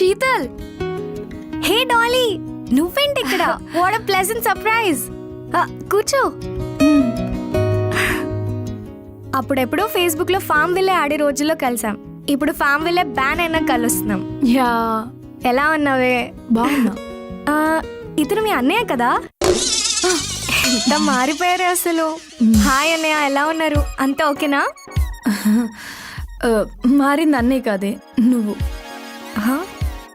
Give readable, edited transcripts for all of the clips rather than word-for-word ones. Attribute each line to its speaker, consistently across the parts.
Speaker 1: శీతల్, హే Dolly, నువ్వేంటి ఇక్కడ? What a pleasant surprise. కూర్చో. అప్పుడెప్పుడు ఫేస్బుక్ లో ఫామ్ విల్లే ఆడే రోజుల్లో కలిసాం. ఇప్పుడు ఫామ్ విల్లే బ్యాన్ అయినా కలుస్తున్నాం.
Speaker 2: యా,
Speaker 1: ఎలా ఉన్నావే?
Speaker 2: బాగున్నా.
Speaker 1: ఇతను మీ అన్నయ్య కదా? ఎంత మారిపోయారు అసలు. హాయ్ అన్నయ్య, ఎలా ఉన్నారు? అంతా ఓకేనా?
Speaker 2: మారింది అన్నయ్య కాదే, నువ్వు.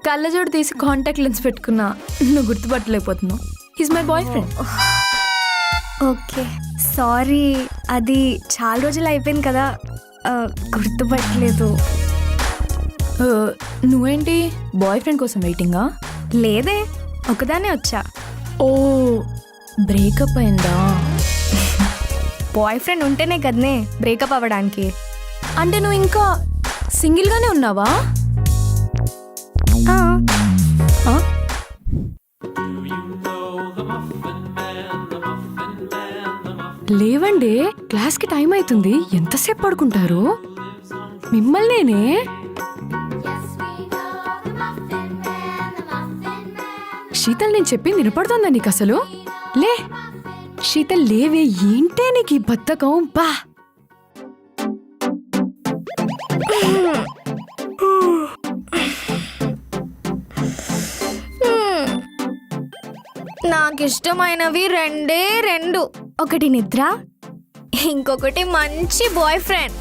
Speaker 2: కళ్ళజోడు తీసి కాంటాక్ట్ లెన్స్ పెట్టుకున్నా, నువ్వు గుర్తుపట్టలేకపోతున్నావు. He's my boyfriend.
Speaker 1: Okay, sorry, అది చాలా రోజులు అయిపోయింది కదా, గుర్తుపట్టలేదు.
Speaker 2: నువ్వేంటి బాయ్ ఫ్రెండ్ కోసం వెయిటింగా?
Speaker 1: లేదే, ఒకదానే వచ్చా.
Speaker 2: ఓ, బ్రేకప్ అయిందా?
Speaker 1: బాయ్ ఫ్రెండ్ ఉంటేనే కదనే బ్రేకప్ అవ్వడానికి.
Speaker 2: అంటే నువ్వు ఇంకా సింగిల్గానే ఉన్నావా? లేవండి, క్లాస్కి టైం అవుతుంది. ఎంతసేపు పడుకుంటారు? మిమ్మల్నేనే. శీతల్, నేను చెప్పింది వినపడుతుందా నీకు అసలు? లే శీతల్, లేవే. ఏంటే నీకు ఈ బద్ధకం? బా.
Speaker 1: నాకు ఇష్టమైనవి రెండే రెండు. ఒకటి నిద్ర, ఇంకొకటి మంచి బాయ్ ఫ్రెండ్.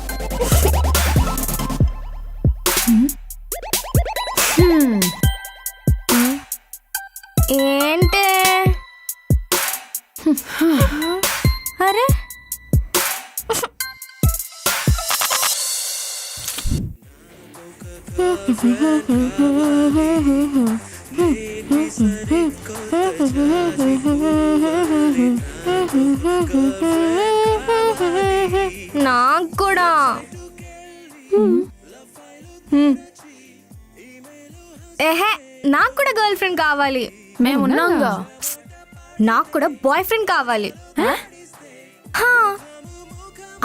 Speaker 1: ఏంటే? అరే, నాకు కూడా. ఏహే, నాకు కూడా గర్ల్ ఫ్రెండ్ కావాలి.
Speaker 2: మేమున్నాంగా.
Speaker 1: నాకు కూడా బాయ్ ఫ్రెండ్ కావాలి.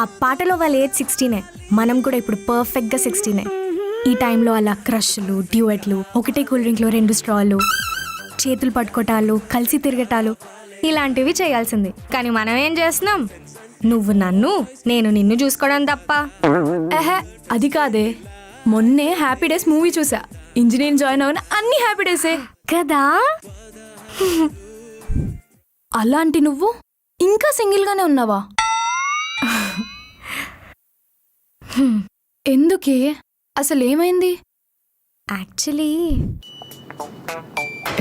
Speaker 1: ఆ పాటలో వాళ్ళ ఏజ్ 16, మనం కూడా ఇప్పుడు పర్ఫెక్ట్గా 16. ఈ టైంలో అలా క్రష్లు, డ్యూయెట్లు, ఒకటే కూల్ డ్రింక్లో 2 స్ట్రాలు, చేతులు పట్టుకోటాలు, కలిసి తిరగటాలు, ఇలాంటివి చేయాల్సింది. కానీ మనం ఏం చేస్తున్నాం? నువ్వు నన్ను, నేను నిన్ను చూసుకోవడం తప్ప.
Speaker 2: అది కాదే, మొన్నే హ్యాపీ డేస్ మూవీ చూసా. ఇంజనీరింగ్ జాయిన్ అవునా, అన్ని హ్యాపీ డేసే
Speaker 1: కదా.
Speaker 2: అలాంటి నువ్వు ఇంకా సింగిల్గానే ఉన్నావా? ఎందుకే? అసలు ఏమైంది?
Speaker 1: Actually,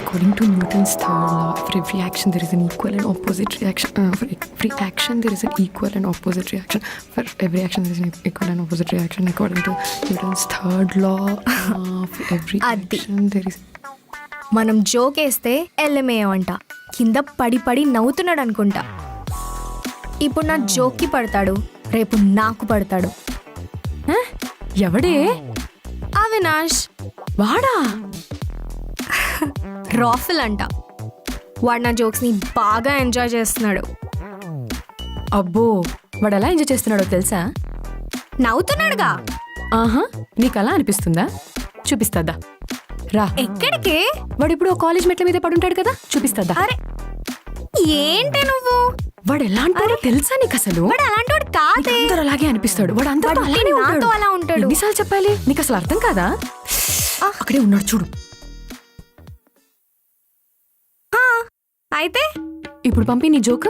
Speaker 2: according to Newton's third law, for every action there is an equal and opposite reaction. For every action there is an equal and opposite reaction. For every action there is an equal and opposite reaction. According to Newton's third law, for every action there is.
Speaker 1: మనం joke వేస్తే ఎల్లమేయం అంట. కింద పడి పడి నవ్వుతున్నాడు అనుకుంటా. ఇప్పుడు నా జోక్కి పడతాడు, రేపు నాకు పడతాడు.
Speaker 2: ఎవడే?
Speaker 1: అవినాష్.
Speaker 2: వాడా?
Speaker 1: రాఫిల్ అంట. వాడు నా జోక్స్ ని బాగా ఎంజాయ్ చేస్తున్నాడు.
Speaker 2: అబ్బో, వాడు ఎలా ఎంజాయ్ చేస్తున్నాడో తెలుసా?
Speaker 1: నవ్వుతున్నాడుగా.
Speaker 2: ఆహా, నీకు అలా అనిపిస్తుందా? చూపిస్తాదా రా.
Speaker 1: ఎక్కడికి?
Speaker 2: వాడు ఇప్పుడు కాలేజ్ మెట్ల మీద పడుంటాడు కదా, చూపిస్తాదా?
Speaker 1: అరే ఏంటి నువ్వు?
Speaker 2: వాడు ఎలాంటి తెలుసా నీకు అసలు?
Speaker 1: వాడు అలాంటి కాదే.
Speaker 2: అందరూ అలాగే అనిపిస్తాడు. వాడు అందరూ
Speaker 1: నాతో అలా ఉంటాడు.
Speaker 2: ఎన్నిసార్లు చెప్పాలి నీకు? అసలు అర్థం కాదా? అక్కడే ఉన్నాడు చూడు.
Speaker 1: అయితే
Speaker 2: ఇప్పుడు పంపి నీ జోక్.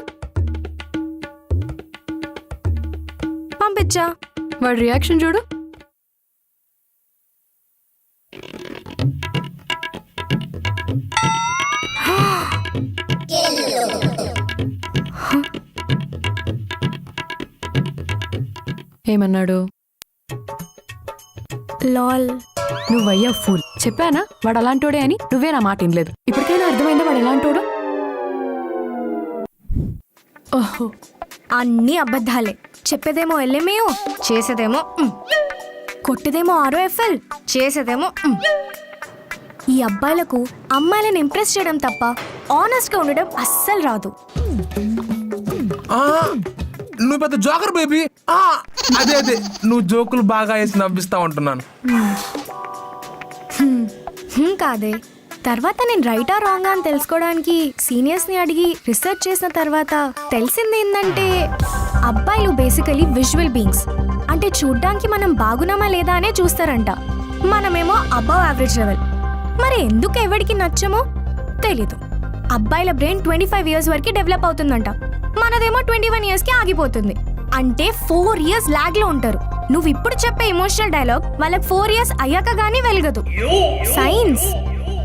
Speaker 1: పంపించా.
Speaker 2: వాడి రియాక్షన్ చూడు. ఏమన్నాడు?
Speaker 1: లాల్.
Speaker 2: నువ్వయ్యా ఫూల్. చెప్పానా వాడు అలాంటోడే అని? నువ్వే నా మాట వినలేదు. ఇప్పటికైనా అర్థమైందా వాడు ఎలాంటోడు? ఓహో,
Speaker 1: అన్ని అబద్ధాలే. చెప్పేదేమో ఎల్ఎంఏఓ, చేసేదేమో కొట్టేదేమో ROFL, చేసేదేమో. ఈ అబ్బాయిలకు అమ్మాయిలను ఇంప్రెస్ చేయడం తప్ప ఆనెస్ట్ గా ఉండడం అస్సలు రాదు.
Speaker 3: నువ్వు పెద్ద జోకర్ బేబీ. అదే అదే, నువ్వు జోకులు బాగా వేసి నవ్విస్తా ఉంటున్నాను.
Speaker 1: కాదే. తర్వాత నేను రైటా రాంగా అని తెలుసుకోవడానికి సీనియర్స్ని అడిగి రీసెర్చ్ చేసిన తర్వాత తెలిసింది ఏంటంటే అబ్బాయిలు బేసికలీ విజువల్ బీయింగ్స్. అంటే చూడ్డానికి మనం బాగున్నామా లేదా అనే చూస్తారంట. మనమేమో అబవ్ యావరేజ్ లెవెల్. మరి ఎందుకు ఎవరికి నచ్చమో తెలీదు. అబ్బాయిల బ్రెయిన్ 25 years వరకు డెవలప్ అవుతుందంట, మనదేమో 21 yearsకి ఆగిపోతుంది. అంటే 4 years లాగ్లో ఉంటారు. నువ్వు ఇప్పుడు చెప్పే ఎమోషనల్ డైలాగ్ వాళ్ళకి 4 years అయ్యాక గానీ వెలగదు. సైన్స్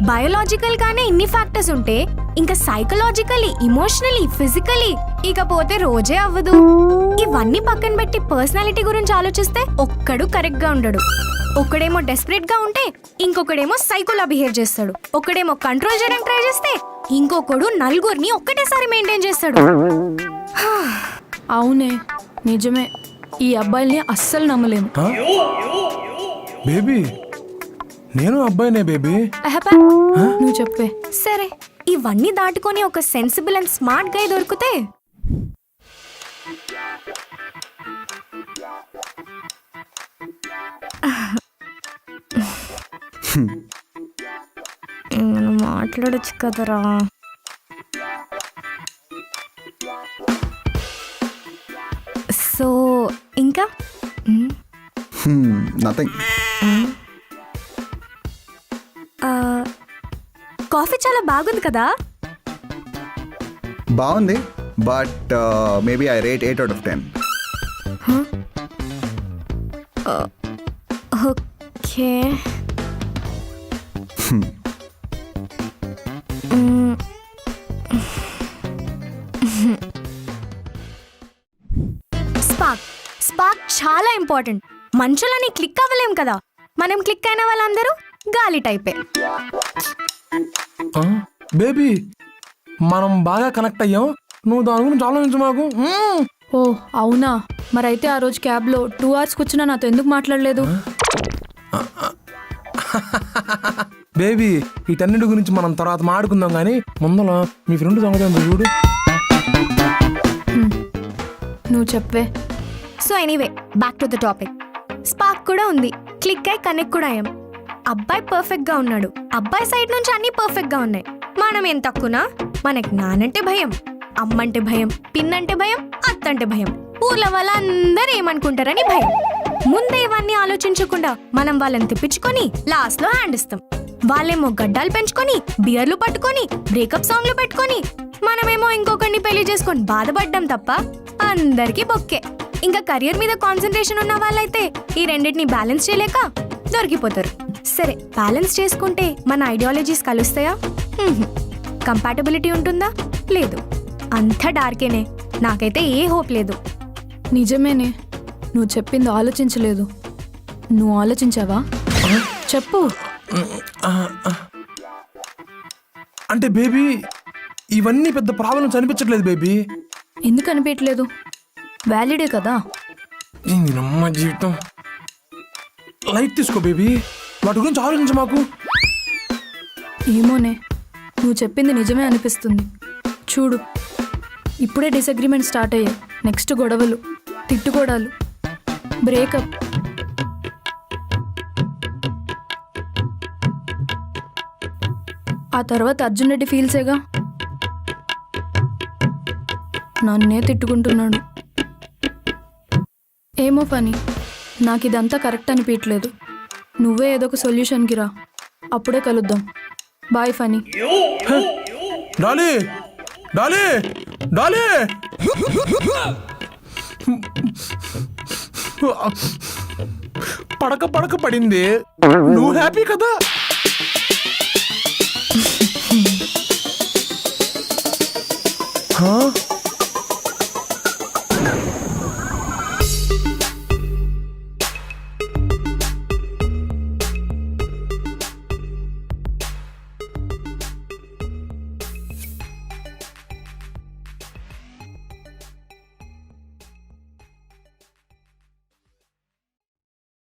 Speaker 1: బయోలాజికల్ గానే ఇన్ని ఫ్యాక్టర్స్ ఉంటే ఇంకా సైకలాజికలీ, ఇమోషనలీ, ఫిజికలీ ఇకపోతే రోజే అవ్వదు. ఇవన్నీ పక్కన పెట్టి పర్సనాలిటీ గురించి ఆలోచిస్తే ఒక్కడు కరెక్ట్ గా ఉండడు. ఒకడేమో డెస్పరేట్ గా ఉంటే ఇంకొకడేమో సైకోలా బిహేవ్ చేస్తాడు. ఒకడేమో కంట్రోల్ చేయడానికి ట్రై చేస్తే ఇంకొకడు నలుగురిని ఒక్కటేసారి మెయింటైన్ చేస్తాడు.
Speaker 4: అవునే, నిజమే. ఈ అబ్బాయిల్ని అస్సలు నమ్మలేము.
Speaker 3: బేబీ నేను అబ్బాయినే బేబీ.
Speaker 4: నువ్వు చెప్పే.
Speaker 1: సరే, ఇవన్నీ దాటుకొని ఒక సెన్సిబుల్ అండ్ స్మార్ట్ గా దొరికితే మాట్లాడచ్చు కదరా. సో ఇంకా
Speaker 5: నథింగ్.
Speaker 1: కాఫీ చాలా బాగుంది కదా.
Speaker 5: బాగుంది, but maybe I rate 8 out of 10.
Speaker 1: Okay. Spark చాలా ఇంపార్టెంట్. మనుషులని క్లిక్ అవ్వలేం కదా. మనం క్లిక్ అయిన వాళ్ళందరూ గాలి టైపే.
Speaker 3: బేబీ మనం బాగా కనెక్ట్ అయ్యాం. నువ్వు దాని గురించి ఆలోచించు మాకు.
Speaker 4: ఓ అవునా, మరైతే ఆ రోజు క్యాబ్లో 2 hours కూర్చున్నా నాతో ఎందుకు మాట్లాడలేదు?
Speaker 3: బేబీ వీటన్నిటి గురించి మనం తర్వాత మాట్లాడుకుందాం, కానీ ముందర మీ ఫ్రెండ్ సంగతి ఏంటో చూడు.
Speaker 4: నువ్వు చెప్పే.
Speaker 1: So anyway, back to the topic. Spark కూడా ఉంది, క్లిక్ అయి కనెక్ట్ కూడా అయ్యాం. అబ్బాయి పర్ఫెక్ట్ గా ఉన్నాడు, అబ్బాయి సైడ్ నుంచి అన్ని పర్ఫెక్ట్ గా ఉన్నాయి. మనం ఏం తక్కువనా? మనకి నానంటే భయం, అమ్మంటే భయం, పిన్నంటే భయం, అత్తంటే భయం, ఊర్లో వాళ్ళందరూ ఏమనుకుంటారని భయం. ముందే ఇవన్నీ ఆలోచించకుండా మనం వాళ్ళని తిప్పించుకొని లాస్ట్ లో హ్యాండ్ ఇస్తాం. వాళ్ళేమో గడ్డాలు పెంచుకొని, బియర్లు పట్టుకొని, బ్రేకప్ సాంగ్లు పెట్టుకొని, మనమేమో ఇంకొకరిని పెళ్లి చేసుకొని బాధపడ్డాం తప్ప అందరికీ బొక్కే. ఇంకా కెరియర్ మీద కాన్సన్ట్రేషన్ ఉన్న వాళ్ళైతే ఈ రెండింటిని బ్యాలెన్స్ చేయలేక దొరికిపోతారు. సరే, బ్యాలెన్స్ చేసుకుంటే మన ఐడియాలజీస్ కలుస్తాయా? కంపాటబిలిటీ ఉంటుందా? లేదు. అంతా డార్కేనే. నాకైతే ఏ హోప్ లేదు.
Speaker 4: నిజమేనే, నువ్వు చెప్పింది ఆలోచించలేదు. నువ్వు ఆలోచించావా? చెప్పు.
Speaker 3: అంటే బేబీ ఇవన్నీ పెద్ద ప్రాబ్లమ్స్ అనిపించట్లేదు బేబీ.
Speaker 4: ఎందుకు అనిపించలేదు? వ్యాలిడే కదా.
Speaker 3: ఏంది నమ్మ జీవితం. లైట్ తీసుకో బేబీ, వాటి గురించి ఆలోచించు మాకు.
Speaker 4: ఏమోనే, నువ్వు చెప్పింది నిజమే అనిపిస్తుంది. చూడు, ఇప్పుడే డిసగ్రిమెంట్ స్టార్ట్ అయ్యాయి. నెక్స్ట్ గొడవలు, తిట్టుకోవడాలు, బ్రేకప్. ఆ తర్వాత అర్జున్ రెడ్డి ఫీల్సేగా. నన్నే తిట్టుకుంటున్నాడు. ఏమో ఫనీ, నాకు ఇదంతా కరెక్ట్ అనిపించట్లేదు. నువ్వే ఏదో ఒక సొల్యూషన్కి రా, అప్పుడే కలుద్దాం. Bye Fanny.
Speaker 3: Dolly Dolly Dolly, పడక పడక పడింది. నువ్వు హ్యాపీ కదా? Huh?